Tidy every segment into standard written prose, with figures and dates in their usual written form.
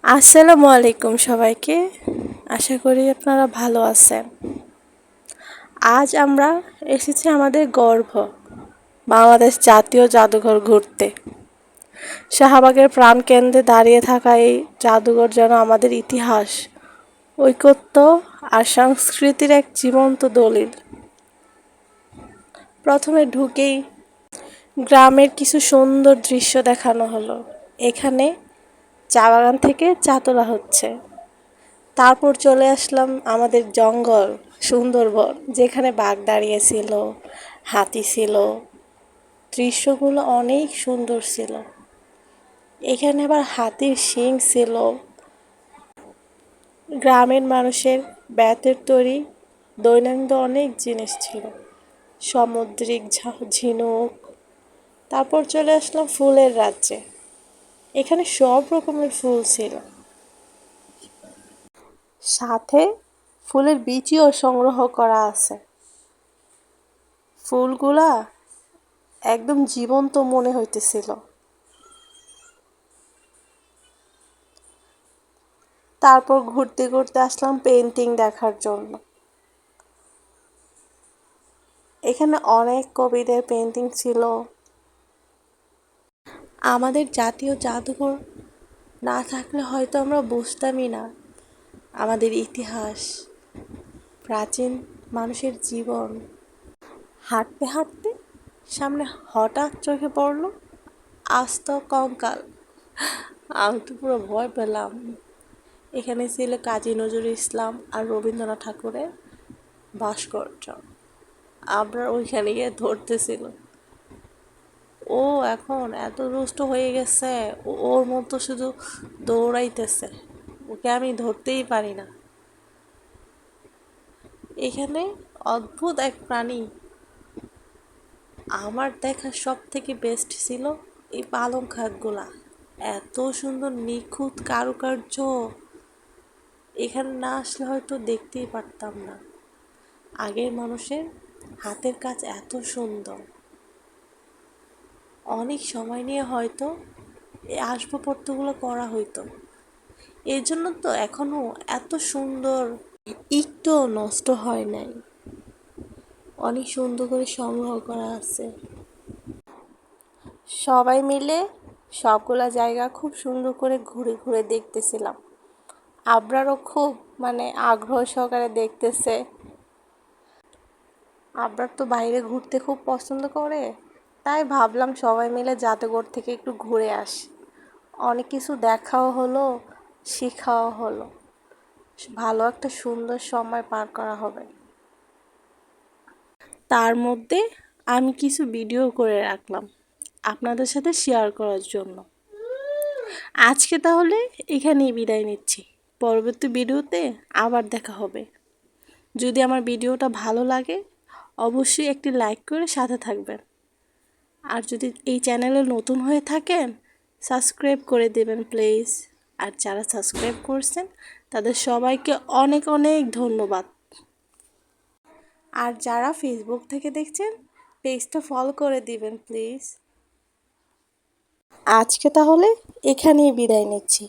আসসালামু আলাইকুম সবাইকে। আশা করি আপনারা ভালো আছেন। আজ আমরা এসেছি আমাদের গর্ব বাংলাদেশ জাতীয় জাদুঘর ঘুরতে। শাহবাগের প্রাণকেন্দ্রে দাঁড়িয়ে থাকা এই জাদুঘর যেন আমাদের ইতিহাস, ঐকত্য আর সংস্কৃতির এক জীবন্ত দলিল। প্রথমে ঢুকেই গ্রামের কিছু সুন্দর দৃশ্য দেখানো হলো। এখানে চা বাগান থেকে চা তোলা হচ্ছে। তারপর চলে আসলাম আমাদের জঙ্গল সুন্দরবন, যেখানে বাঘ দাঁড়িয়েছিল, হাতি ছিল। দৃশ্যগুলো অনেক সুন্দর ছিল। এখানে আবার হাতির শিং ছিল। গ্রামের মানুষের বেতের তৈরি দৈনন্দিন অনেক জিনিস ছিল, সামুদ্রিক ঝিনুক। তারপর চলে আসলাম ফুলের রাজ্যে। এখানে সব রকমের ফুল ছিল, সাথে ফুলের বীজও সংগ্রহ করা আছে। ফুলগুলা একদম জীবন্ত মনে হইতেছিল। তারপর ঘুরতে ঘুরতে আসলাম পেন্টিং দেখার জন্য। এখানে অনেক কবিদের পেন্টিং ছিল। আমাদের জাতীয় জাদুঘর না থাকলে হয়তো আমরা বুঝতামই না আমাদের ইতিহাস, প্রাচীন মানুষের জীবন। হাঁটতে হাঁটতে সামনে হঠাৎ চোখে পড়লো আস্ত কঙ্কাল। আমি তো পুরো ভয় পেলাম। এখানে ছিল কাজী নজরুল ইসলাম আর রবীন্দ্রনাথ ঠাকুরের ভাস্কর্য। আমরা ওইখানে গিয়ে ধরতেছিল। ও এখন এত দুষ্ট হয়ে গেছে, ওর মতো শুধু দৌড়াইতেছে, ওকে আমি ধরতেই পারি না। এখানে অদ্ভুত এক প্রাণী আমার দেখা সব থেকে বেস্ট ছিল এই পালং শাকগুলা। এত সুন্দর নিখুঁত কারুকার্য, এখানে না আসলে হয়তো দেখতেই পারতাম না আগের মানুষের হাতের কাজ এত সুন্দর। অনেক সময় নিয়ে হয়তো এই আসবাবপত্রগুলো করা হইতো, এর জন্য তো এখনো এত সুন্দর, একটুও নষ্ট হয় নাই। অনেক সুন্দর করে সংগ্রহ করা আছে। সবাই মিলে সবগুলা জায়গা খুব সুন্দর করে ঘুরে ঘুরে দেখতেছিলাম। আবরারও খুব আগ্রহ সহকারে দেখতেছে। আবরার তো বাইরে ঘুরতে খুব পছন্দ করে, তাই ভাবলাম সবাই মিলে জাদুঘর থেকে একটু ঘুরে আসি। অনেক কিছু দেখাও হলো, শেখাও হলো, ভালো একটা সুন্দর সময় পার করা হবে। তার মধ্যে আমি কিছু ভিডিও করে রাখলাম আপনাদের সাথে শেয়ার করার জন্য। আজকে তাহলে এখানেই বিদায় নিচ্ছি। পরবর্তী ভিডিওতে আবার দেখা হবে। যদি আমার ভিডিওটা ভালো লাগে অবশ্যই একটি লাইক করে সাথে থাকবেন। আর যদি এই চ্যানেলে নতুন হয়ে থাকেন সাবস্ক্রাইব করে দেবেন প্লিজ। আর যারা সাবস্ক্রাইব করছেন তাদের সবাইকে অনেক অনেক ধন্যবাদ। আর যারা ফেসবুক থেকে দেখছেন পেজটা ফলো করে দিবেন প্লিজ। আজকে তাহলে এখানেই বিদায় নিচ্ছি।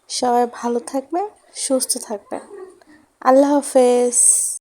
সবাই ভালো থাকবেন, সুস্থ থাকবেন। আল্লাহ হাফেজ।